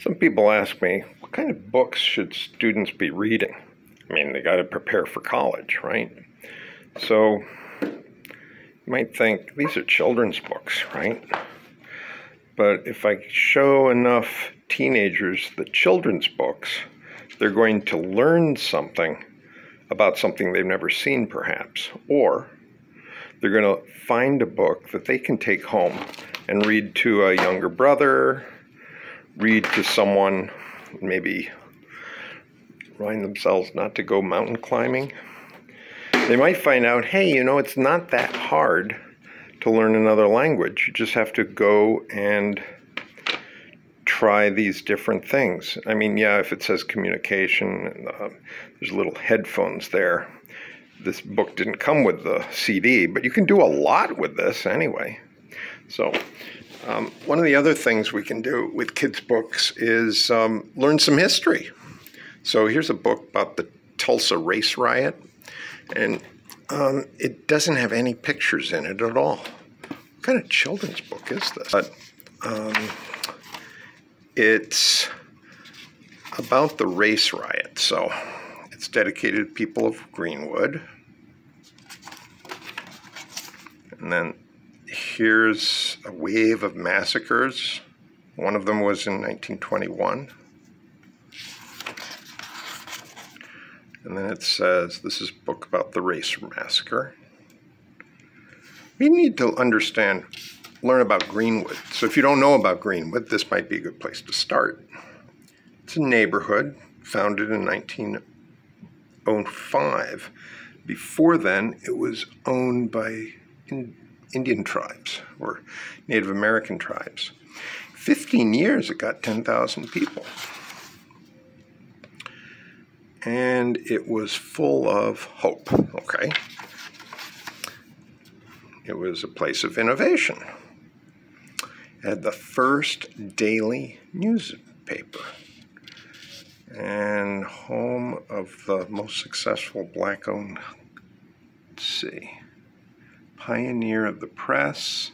Some people ask me, what kind of books should students be reading? I mean, they got to prepare for college, right? So you might think these are children's books, right? But if I show enough teenagers the children's books, they're going to learn something about something they've never seen, perhaps, or they're going to find a book that they can take home and read to a younger brother, read to someone, maybe remind themselves not to go mountain climbing. They might find out, hey, it's not that hard to learn another language. You just have to go and try these different things. I mean, yeah, if it says communication, there's little headphones there. This book didn't come with the CD, but you can do a lot with this anyway. So one of the other things we can do with kids' books is learn some history. So here's a book about the Tulsa race riot, and it doesn't have any pictures in it at all. What kind of children's book is this? But it's about the race riot, so it's dedicated to people of Greenwood. And then here's a wave of massacres. One of them was in 1921. And then it says, this is a book about the race massacre. We need to learn about Greenwood. So if you don't know about Greenwood, this might be a good place to start. It's a neighborhood founded in 1905. Before then, it was owned by Indian tribes or Native American tribes. 15 years, it got 10,000 people. And it was full of hope, okay? It was a place of innovation. It had the first daily newspaper and home of the most successful black-owned, pioneer of the press.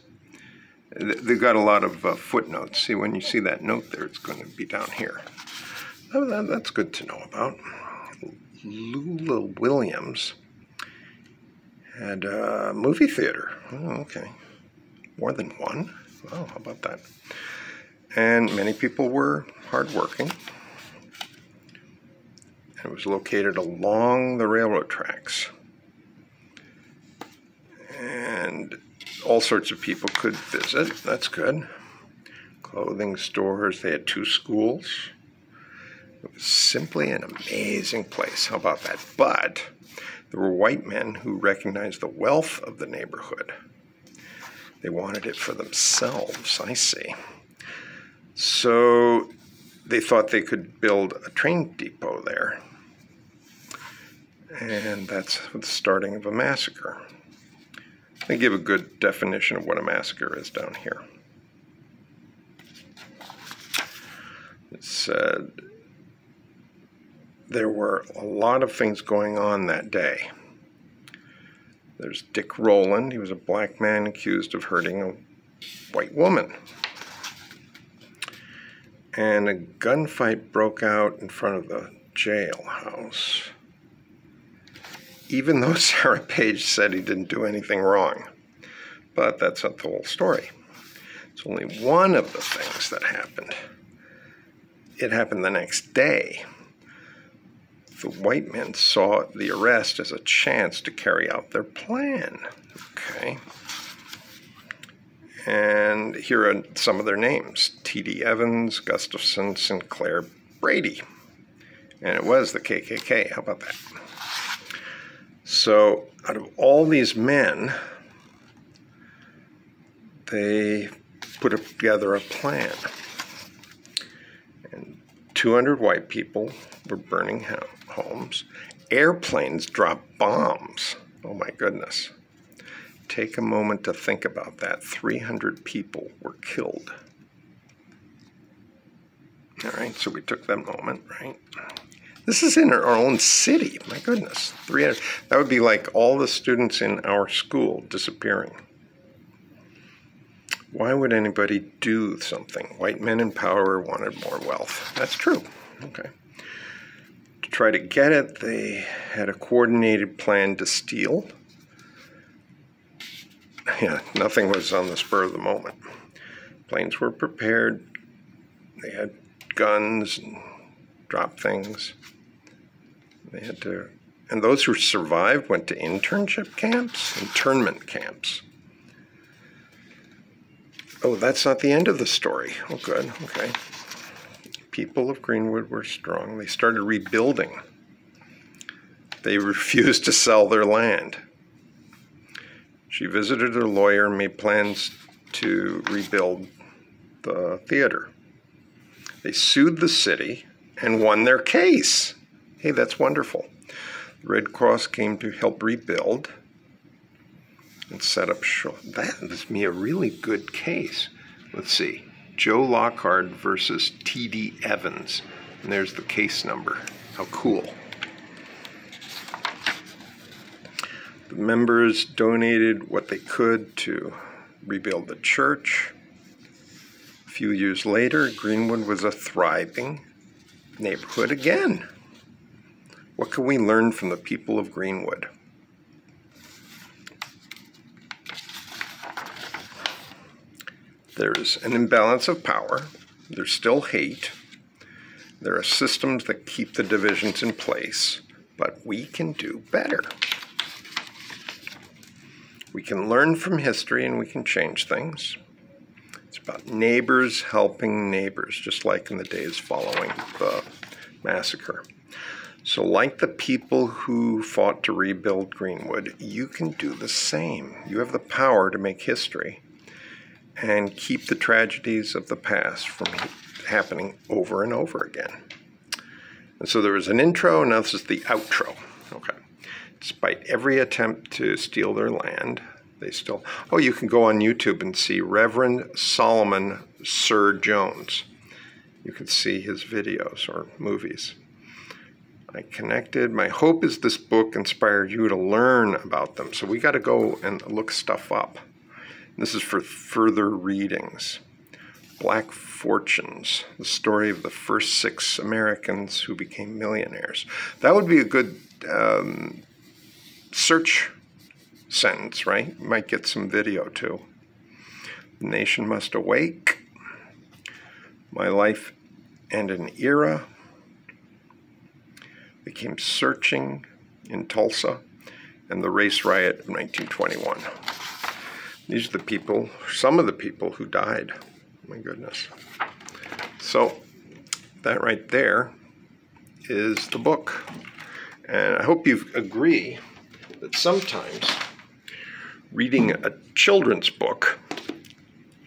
They've got a lot of footnotes. See, when you see that note there, it's going to be down here. That's good to know about. Lula Williams had a movie theater. Oh, okay. More than one? Oh, how about that? And many people were hardworking. It was located along the railroad tracks. And all sorts of people could visit. That's good. Clothing stores. They had 2 schools. It was simply an amazing place. How about that? But there were white men who recognized the wealth of the neighborhood. They wanted it for themselves, I see. So they thought they could build a train depot there. And that's the starting of a massacre. They give a good definition of what a massacre is down here. It said there were a lot of things going on that day. There's Dick Rowland. He was a black man accused of hurting a white woman. And a gunfight broke out in front of the jailhouse, even though Sarah Page said he didn't do anything wrong. But that's not the whole story. It's only one of the things that happened. It happened the next day. The white men saw the arrest as a chance to carry out their plan. Okay. And here are some of their names: T.D. Evans, Gustafson, Sinclair, Brady. And it was the KKK. How about that? So out of all these men, they put together a plan. And 200 white people were burning homes. Airplanes dropped bombs. Oh my goodness. Take a moment to think about that. 300 people were killed. All right, so we took that moment, right? This is in our own city. My goodness. 300. That would be like all the students in our school disappearing. Why would anybody do something? White men in power wanted more wealth. That's true. Okay. To try to get it, they had a coordinated plan to steal. Yeah, nothing was on the spur of the moment. Planes were prepared. They had guns and drop things. They had to, and those who survived went to internment camps. Oh, that's not the end of the story. Oh, good. Okay. People of Greenwood were strong. They started rebuilding. They refused to sell their land. She visited her lawyer and made plans to rebuild the theater. They sued the city and won their case. Hey, that's wonderful. The Red Cross came to help rebuild and set up shop. That is me a really good case. Let's see. Joe Lockhart versus T.D. Evans. And there's the case number. How cool. The members donated what they could to rebuild the church. A few years later, Greenwood was a thriving neighborhood again. What can we learn from the people of Greenwood? There's an imbalance of power. There's still hate. There are systems that keep the divisions in place, but we can do better. We can learn from history and we can change things. It's about neighbors helping neighbors, just like in the days following the massacre. So like the people who fought to rebuild Greenwood, you can do the same. You have the power to make history and keep the tragedies of the past from happening over and over again. And so there was an intro, and now this is the outro. Okay. Despite every attempt to steal their land, they still... Oh, you can go on YouTube and see Reverend Solomon Sir Jones. You can see his videos or movies. I connected. My hope is this book inspired you to learn about them. So we got to go and look stuff up. This is for further readings. Black Fortunes, the story of the first 6 Americans who became millionaires. That would be a good search sentence, right? You might get some video too. The Nation Must Awake, My Life and an Era. They came searching in Tulsa, and the race riot of 1921. These are the people, some of the people who died. My goodness. So that right there is the book. And I hope you agree that sometimes reading a children's book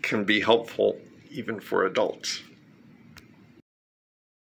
can be helpful even for adults.